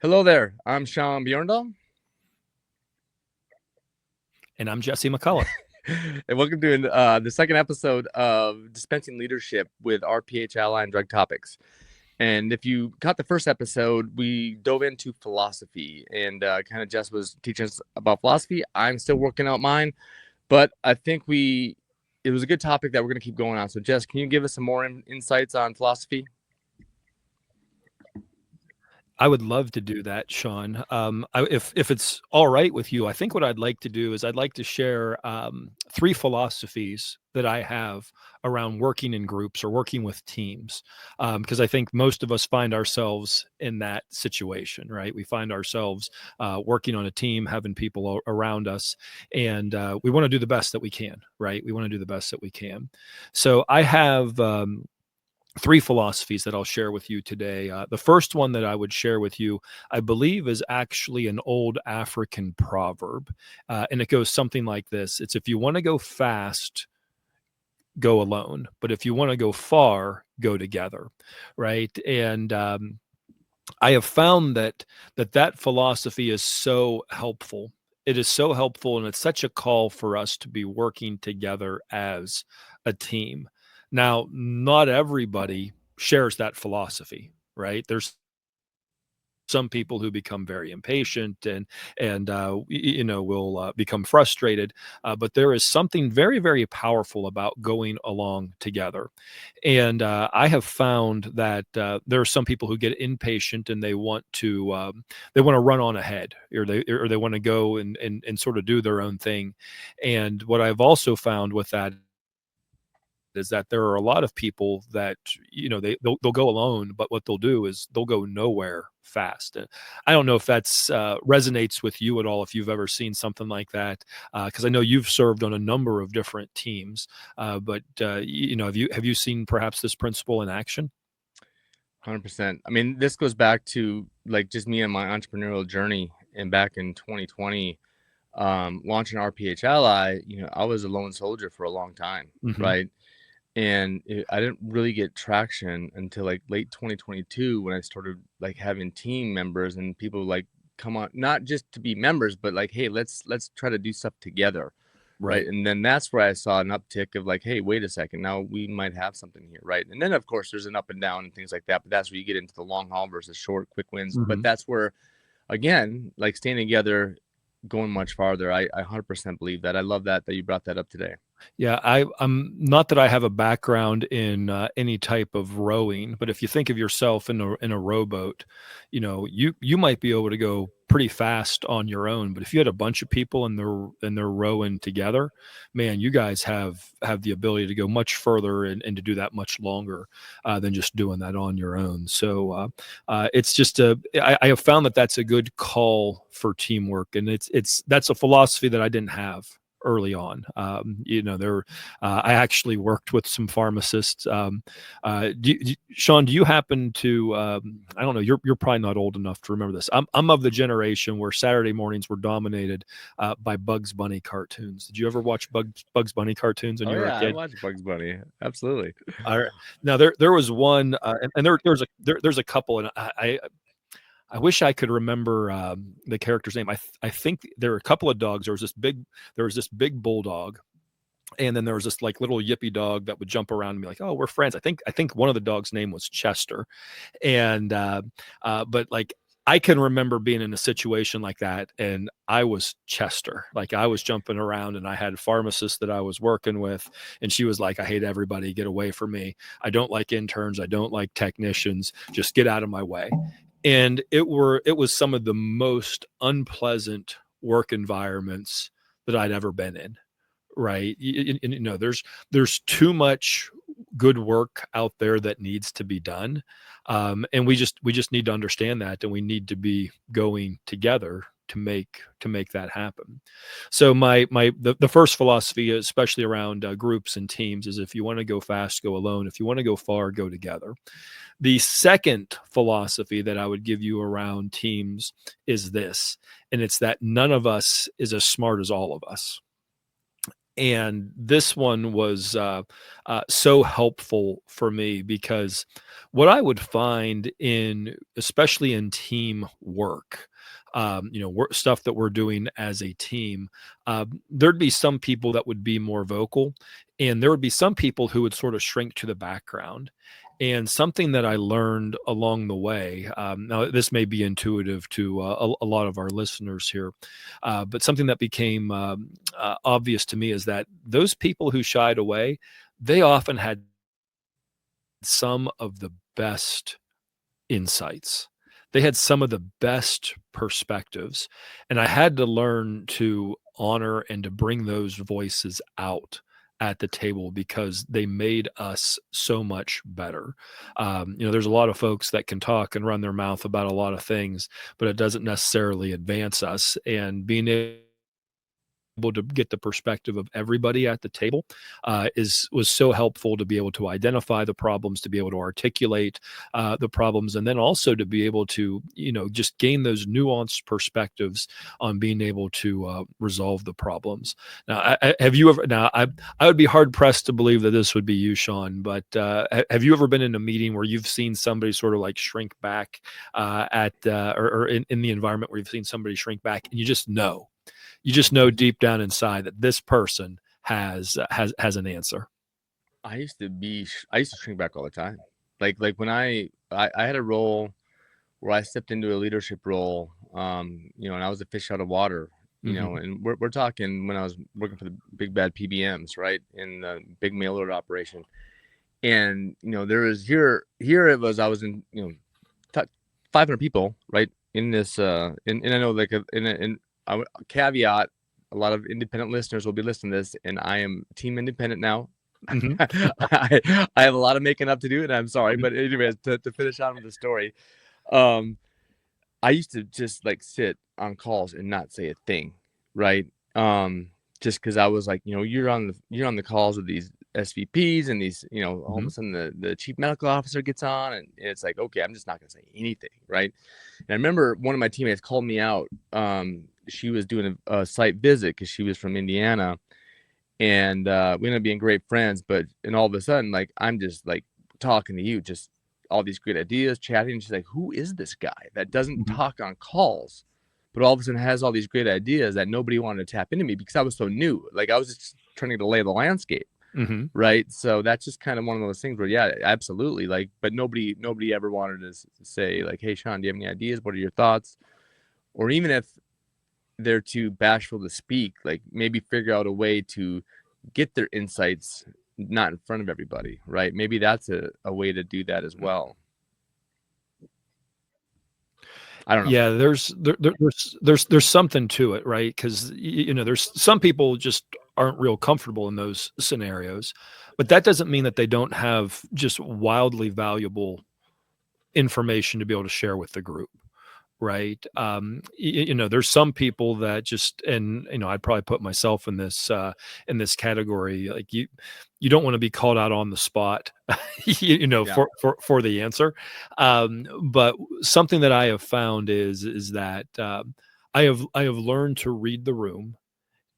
Hello there. I'm Sean Bjorndal, And I'm Jesse McCullough. and welcome to the second episode of Dispensing Leadership with RPH Ally and Drug Topics. And if you caught the first episode, we dove into philosophy, and kind of Jess was teaching us about philosophy. I'm still working out mine, but I think it was a good topic that we're going to keep going on. So, Jess, can you give us some more insights on philosophy? I would love to do that, Sean. If it's all right with you, I think what I'd like to do is I'd like to share three philosophies that I have around working in groups or working with teams, because I think most of us find ourselves in that situation, right? We find ourselves working on a team, having people around us, and we want to do the best that we can, right? We want to do the best that we can. So I have three philosophies that I'll share with you today. The first one that I would share with you, I believe, is actually an old African proverb. And it goes something like this: it's if you want to go fast, go alone. But if you want to go far, go together. Right. And I have found that philosophy is so helpful. It is so helpful, and it's such a call for us to be working together as a team. Now, not everybody shares that philosophy, right? There's some people who become very impatient and will become frustrated, but there is something very, very powerful about going along together. And I have found that there are some people who get impatient and they want to run on ahead, or they want to go and sort of do their own thing. And what I've also found with that is that there are a lot of people that they'll go alone, but what they'll do is they'll go nowhere fast. And I don't know if that's resonates with you at all, if you've ever seen something like that, because I know you've served on a number of different teams. But have you seen perhaps this principle in action? 100%. I mean, this goes back to like just me and my entrepreneurial journey. And back in 2020, launching RPH Ally, I was a lone soldier for a long time, Hmm. right? And I didn't really get traction until like late 2022 when I started like having team members and people like come on, not just to be members, but like, hey, let's try to do stuff together, right? Right. And then that's where I saw an uptick of like, hey, wait a second, now we might have something here, right? And then of course there's an up and down and things like that, but that's where you get into the long haul versus short, quick wins. But Hmm. that's where, again, like staying together, going much farther. I 100% believe that. I love that you brought that up today. Yeah, I'm not that I have a background in any type of rowing, but if you think of yourself in a rowboat, you might be able to go pretty fast on your own. But if you had a bunch of people and they're rowing together, man, you guys have the ability to go much further and to do that much longer than just doing that on your own. So it's just I have found that that's a good call for teamwork, and that's a philosophy that I didn't have early on. I actually worked with some pharmacists. Sean, do you happen to? I don't know. You're probably not old enough to remember this. I'm of the generation where Saturday mornings were dominated by Bugs Bunny cartoons. Did you ever watch Bugs Bunny cartoons when Oh you were a yeah, I kid? watch Bugs Bunny. Absolutely. All right. Now there was one, and there's a couple, and I wish I could remember the character's name. I think there were a couple of dogs. There was this big bulldog, and then there was this like little yippy dog that would jump around and be like, "Oh, we're friends." I think one of the dogs' name was Chester, and but like I can remember being in a situation like that, and I was Chester. Like I was jumping around, and I had a pharmacist that I was working with, and she was like, "I hate everybody. Get away from me. I don't like interns. I don't like technicians. Just get out of my way." And it was some of the most unpleasant work environments that I'd ever been in. Right. There's too much good work out there that needs to be done. And we just need to understand that, and we need to be going together to make that happen. So the first philosophy, especially around groups and teams, is if you want to go fast, go alone. If you want to go far, go together. The second philosophy that I would give you around teams is this, and it's that none of us is as smart as all of us. And this one was so helpful for me because what I would find in, especially in team work, stuff that we're doing as a team, there'd be some people that would be more vocal, and there would be some people who would sort of shrink to the background. And something that I learned along the way, now this may be intuitive to a lot of our listeners here, but something that became obvious to me is that those people who shied away, they often had some of the best insights. They had some of the best perspectives. And I had to learn to honor and to bring those voices out at the table because they made us so much better. There's a lot of folks that can talk and run their mouth about a lot of things, but it doesn't necessarily advance us. And being able to get the perspective of everybody at the table is was so helpful to be able to identify the problems, to be able to articulate the problems, and then also to be able to just gain those nuanced perspectives on being able to resolve the problems. Now, have you ever? Now, I would be hard pressed to believe that this would be you, Sean, but have you ever been in a meeting where you've seen somebody sort of like shrink back or in the environment where you've seen somebody shrink back, and you just know deep down inside that this person has an answer. I used to shrink back all the time. Like when I had a role where I stepped into a leadership role, and I was a fish out of water, Mm-hmm. and we're talking when I was working for the big bad PBMs, right, in the big mail order operation. And there was here it was I was in 500 people, right, in this and I know like in a caveat, a lot of independent listeners will be listening to this, and I am team independent now. Mm-hmm. I have a lot of making up to do, and I'm sorry, but anyways, to finish on with the story, um I used to just like sit on calls and not say a thing, right? Just because I was like, you're on the calls of these SVPs and these, all of Mm-hmm. a sudden the chief medical officer gets on, and it's like, okay, I'm just not gonna say anything, right? And I remember one of my teammates called me out. She was doing a site visit because she was from Indiana, and we ended up being great friends. But and all of a sudden, like I'm just like talking to you, just all these great ideas, chatting. And she's like, "Who is this guy that doesn't Mm-hmm. talk on calls, but all of a sudden has all these great ideas that nobody wanted to tap into me because I was so new? Like I was just trying to lay the landscape." Mm-hmm. Right. So that's just kind of one of those things where, yeah, absolutely. Like, but nobody ever wanted to say like, "Hey, Sean, do you have any ideas? What are your thoughts?" Or even if they're too bashful to speak, like maybe figure out a way to get their insights not in front of everybody, right? Maybe that's a way to do that as well. I don't know. Yeah, there's something to it, right? Because there's some people just aren't real comfortable in those scenarios, but that doesn't mean that they don't have just wildly valuable information to be able to share with the group. Right. There's some people that just, and I'd probably put myself in this category. Like you don't want to be called out on the spot, Yeah. for the answer. But something that I have found is that I have learned to read the room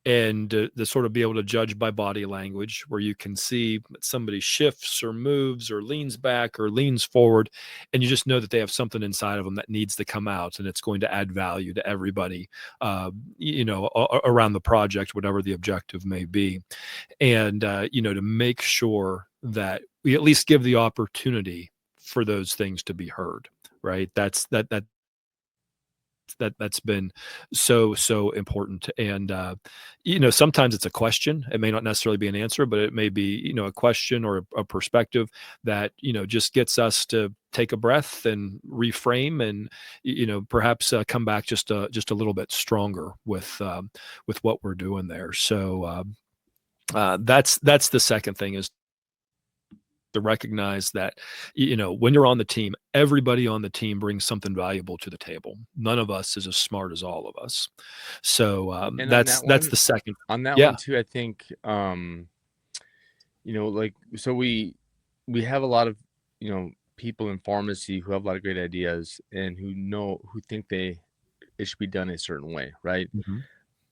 and to sort of be able to judge by body language, where you can see somebody shifts or moves or leans back or leans forward, and you just know that they have something inside of them that needs to come out, and it's going to add value to everybody around the project, whatever the objective may be. And to make sure that we at least give the opportunity for those things to be heard. Right. That's been so important. And sometimes it's a question. It may not necessarily be an answer, but it may be a question or a perspective that just gets us to take a breath and reframe, and perhaps come back just a little bit stronger with what we're doing there. So that's the second thing, is to recognize that when you're on the team, everybody on the team brings something valuable to the table. None of us is as smart as all of us. So And that's the second. on that one Yeah. too, I think, like, so we have a lot of, people in pharmacy who have a lot of great ideas and who think it should be done a certain way, right? Mhm.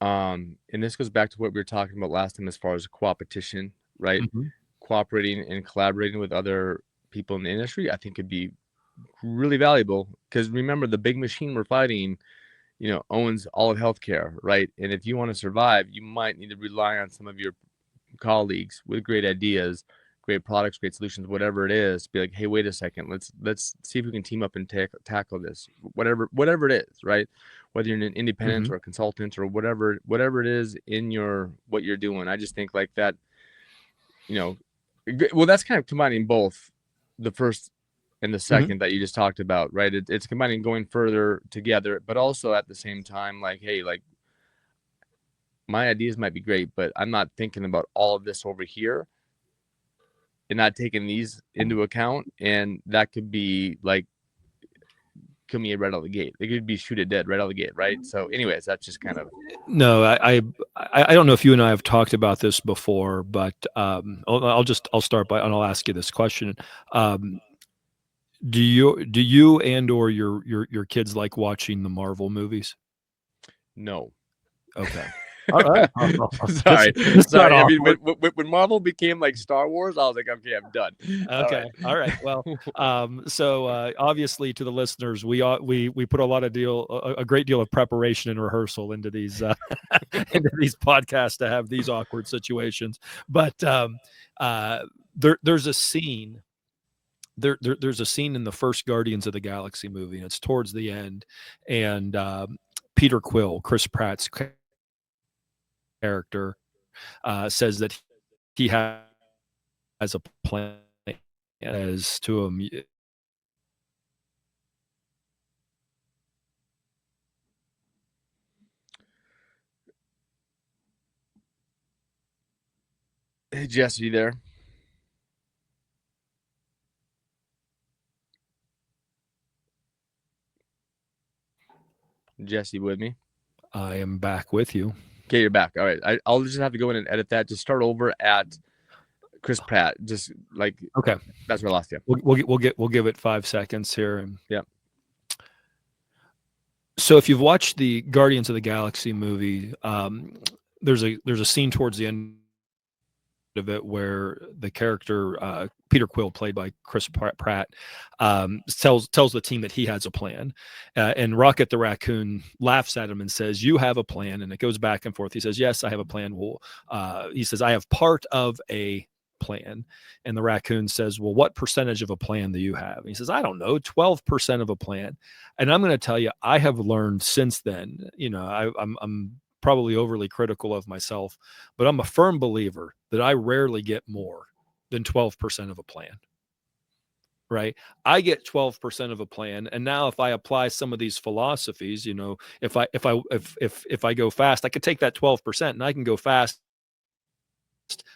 And this goes back to what we were talking about last time as far as co-opetition, right? Mhm. Cooperating and collaborating with other people in the industry, I think could be really valuable. Because remember, the big machine we're fighting, owns all of healthcare, right? And if you want to survive, you might need to rely on some of your colleagues with great ideas, great products, great solutions, whatever it is. Be like, hey, wait a second, let's see if we can team up and tackle this, whatever it is, right? Whether you're an independent Mhm. or a consultant or whatever it is in your what you're doing. I just think like that, you know, well, that's kind of combining both the first and the Mhm. second that you just talked about, right? It's combining going further together, but also at the same time, like, hey, like my ideas might be great, but I'm not thinking about all of this over here and not taking these into account. And that could be like, kill me right out of the gate. It could be shoot it dead right out of the gate, right? So, anyways, that's just kind of, No, I don't know if you and I have talked about this before, but I'll start by and I'll ask you this question. Um, do you and or your kids like watching the Marvel movies? no. Okay. All right. This Sorry, this got sorry. I mean, awkward. when Marvel became like Star Wars, I was like, okay, I'm done. All Okay. right. All right. Well, so obviously to the listeners, we put a lot of a great deal of preparation and rehearsal into these into these podcasts to have these awkward situations. But uh, there's a scene. There's a scene in the first Guardians of the Galaxy movie, and it's towards the end, and Peter Quill, Chris Pratt's character, says that he has a plan as to him. Hey, Jess, are you there? Jesse, with me? I am back with you. Okay, you're back. All right. I'll just have to go in and edit that. Just start over at Chris Pratt. Just like Okay, that's where I lost you. we'll give it 5 seconds here. And Yeah. so, if you've watched the Guardians of the Galaxy movie, there's a scene towards the end of it where the character Peter Quill, played by Chris Pratt, tells the team that he has a plan, and Rocket the Raccoon laughs at him and says, "You have a plan," and it goes back and forth. He says, "Yes, I have a plan." Well, he says, "I have part of a plan," and the raccoon says, "Well, what percentage of a plan do you have?" And he says, "I don't know, 12% of a plan." And I'm going to tell you, I have learned since then. I'm probably overly critical of myself, but I'm a firm believer that I rarely get more than 12% of a plan. Right. I get 12% of a plan. And now if I apply some of these philosophies, if I go fast, I could take that 12% and I can go fast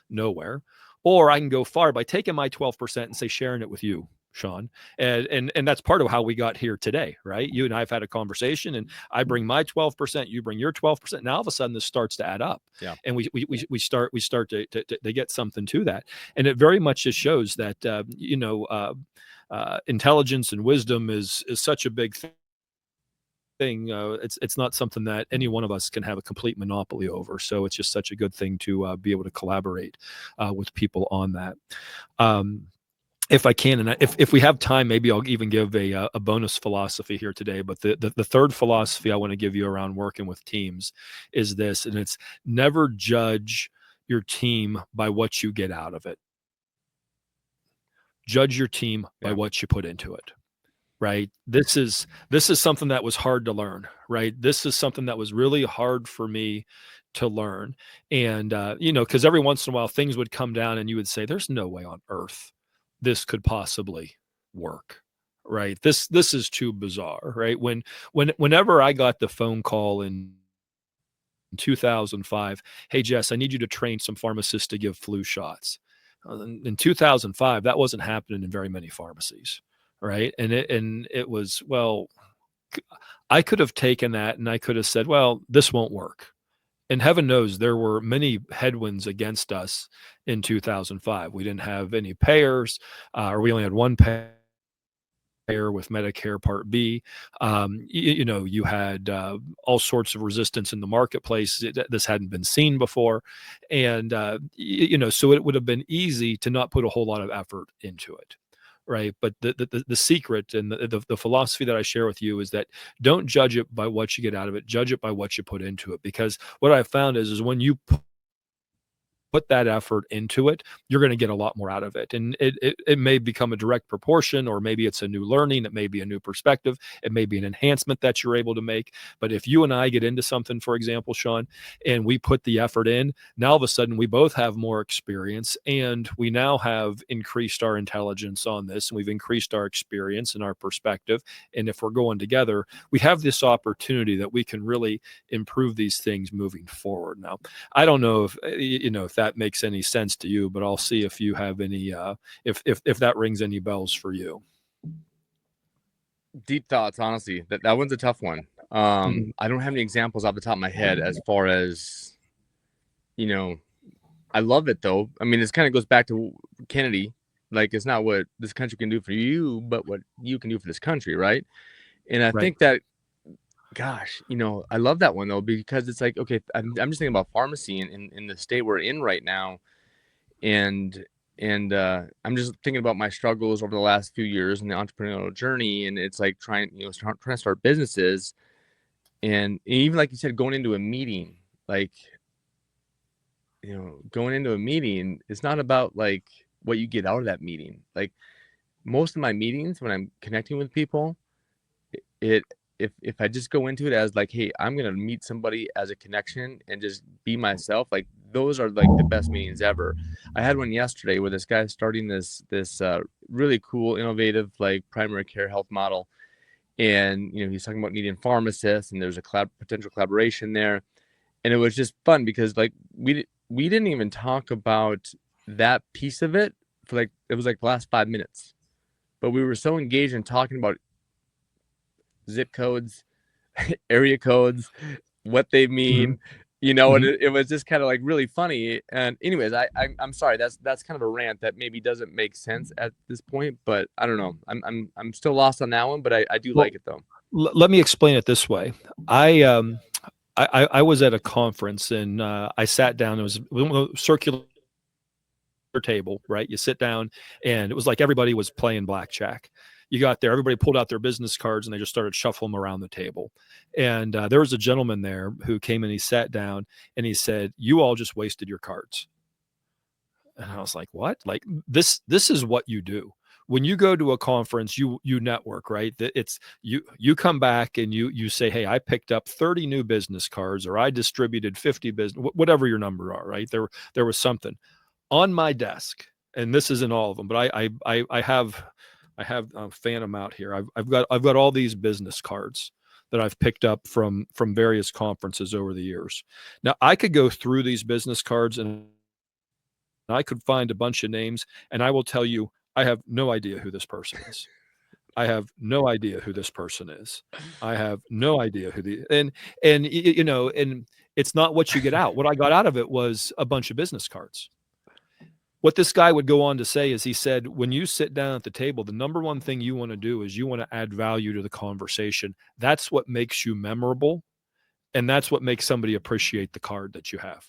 nowhere. Or I can go far by taking my 12% and say sharing it with you, Sean. And that's part of how we got here today, right? You and I have had a conversation, and I bring my 12%, you bring your 12%. Now all of a sudden this starts to add up. Yeah. And we start to get something to that. And it very much just shows that intelligence and wisdom is such a big thing. It's not something that any one of us can have a complete monopoly over. So it's just such a good thing to be able to collaborate with people on that. Um, if I can, and if we have time, maybe I'll even give a bonus philosophy here today. But the third philosophy I want to give you around working with teams is this, and it's never judge your team by what you get out of it. Judge your team by Yeah. what you put into it. Right. This is something that was hard to learn. Right. This is something that was really hard for me to learn. And because every once in a while things would come down and you would say, "There's no way on earth this could possibly work." Right. This is too bizarre. Right. Whenever I got the phone call in 2005, "Hey Jess, I need you to train some pharmacists to give flu shots." In 2005, that wasn't happening in very many pharmacies, right? And it was, well, I could have taken that and I could have said, "Well, this won't work." And heaven knows there were many headwinds against us in 2005. We didn't have any payers, or we only had one payer. with Medicare Part B. You had all sorts of resistance in the marketplace. This hadn't been seen before, and so it would have been easy to not put a whole lot of effort into it. Right. But the secret and the philosophy that I share with you is that don't judge it by what you get out of it, judge it by what you put into it. Because what I've found is when you put that effort into it, you're going to get a lot more out of it. And it may become a direct proportion, or maybe it's a new learning. It may be a new perspective. It may be an enhancement that you're able to make. But if you and I get into something, for example, Sean, and we put the effort in, now all of a sudden we both have more experience, and we now have increased our intelligence on this, and we've increased our experience and our perspective. And if we're going together, we have this opportunity that we can really improve these things moving forward. Now, I don't know if that makes any sense to you, but I'll see if you have any if that rings any bells for you. Deep thoughts, honestly. That one's a tough one. Mhm. I don't have any examples off the top of my head as far as, I love it though. I mean, this kind of goes back to Kennedy. Like, it's not what this country can do for you, but what you can do for this country, right? And I Right. think that, gosh, I love that one though, because it's like, okay, I'm just thinking about pharmacy in the state we're in right now, and I'm just thinking about my struggles over the last few years in the entrepreneurial journey, and it's like trying to start businesses, and even like you said, going into a meeting, like going into a meeting, it's not about like what you get out of that meeting. Like most of my meetings when I'm connecting with people, it if I just go into it as like, hey, I'm gonna meet somebody as a connection and just be myself, like those are like the best meetings ever. I had one yesterday where this guy starting this really cool, innovative like primary care health model, and he's talking about needing pharmacists, and there's a potential collaboration there, and it was just fun because like we didn't even talk about that piece of it for like it was like the last 5 minutes, but we were so engaged in talking about zip codes, area codes, what they Mhm. mean, and Mhm. it was just kind of like really funny. And anyways, I'm sorry, that's kind of a rant that maybe doesn't make sense at this point, but I don't know. I'm still lost on that one, but I do Well, like it though. let me explain it this way. I um I was at a conference, and I sat down. It was a circular table, right? You sit down, and it was like everybody was playing blackjack. You got there, everybody pulled out their business cards, and they just started shuffling them around the table. And there was a gentleman there who came and he sat down, and he said, "You all just wasted your cards." And I was like, "What? Like this is what you do." When you go to a conference, you network, right? It's you come back and you say, "Hey, I picked up 30 new business cards, or I distributed 50 business, whatever your number are, right?" There was something on my desk, and this isn't all of them, but I have a fan amount here. I've got all these business cards that I've picked up from various conferences over the years. Now I could go through these business cards, and I could find a bunch of names, and I will tell you, I have no idea who this person is. I have no idea who this person is. I have no idea who the and it's not what you get out. What I got out of it was a bunch of business cards. What this guy would go on to say is, he said, when you sit down at the table, the number one thing you want to do is you want to add value to the conversation. That's what makes you memorable, and that's what makes somebody appreciate the card that you have.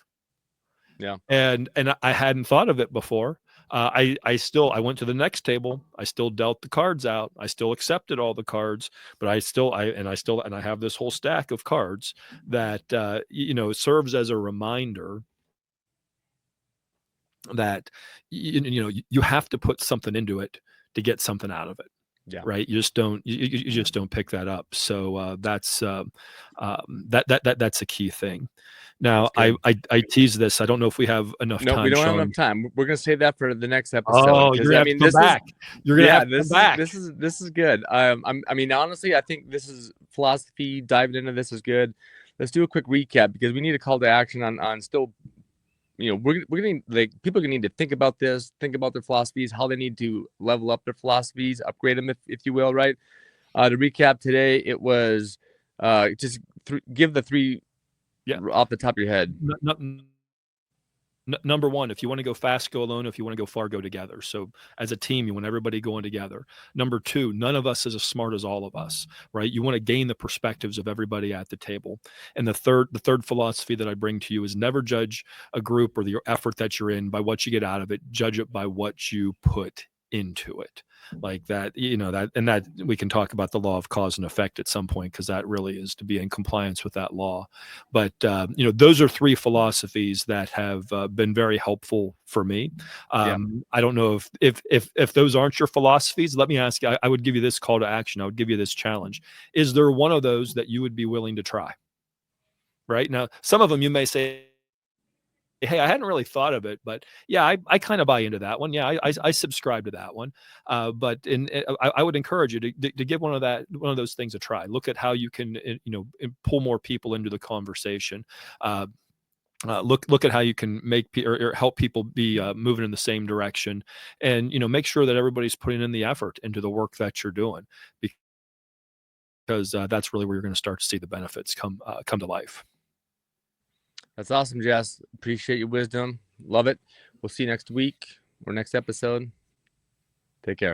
Yeah. And I hadn't thought of it before. I went to the next table. I still dealt the cards out. I still accepted all the cards, but I have this whole stack of cards that serves as a reminder that you have to put something into it to get something out of it, Yeah. right? You just don't pick that up. So that's a key thing. Now That's good. I tease this. I don't know if we have enough No, we time, don't have enough Sean. time. We're gonna save that for the next episode Oh, because you're gonna I have to mean come this is back. You're gonna yeah, have to come back. this is good. I mean honestly, I think this is philosophy. Diving into this is good. Let's do a quick recap because we need a call to action on still. We're gonna like people are gonna need to think about this, think about their philosophies, how they need to level up their philosophies, upgrade them if you will, right? To recap today, it was just give the three Yeah. off the top of your head. No, Number one, if you want to go fast, go alone. If you want to go far, go together. So as a team, you want everybody going together. Number two, none of us is as smart as all of us, right? You want to gain the perspectives of everybody at the table. And the third philosophy that I bring to you is never judge a group or the effort that you're in by what you get out of it. Judge it by what you put into it. Like that, that we can talk about the law of cause and effect at some point, because that really is to be in compliance with that law. But those are three philosophies that have been very helpful for me. Yeah, I don't know if those aren't your philosophies. Let me ask you. I would give you this call to action. I would give you this challenge. Is there one of those that you would be willing to try? Right now, some of them you may say, hey, I hadn't really thought of it, but yeah, I kind of buy into that one. Yeah, I subscribe to that one. I would encourage you to give one of those things a try. Look at how you can pull more people into the conversation. Look at how you can make or help people be moving in the same direction, and make sure that everybody's putting in the effort into the work that you're doing, because that's really where you're going to start to see the benefits come to life. that's awesome, Jess. Appreciate your wisdom. Love it. We'll see you next week or next episode. Take care.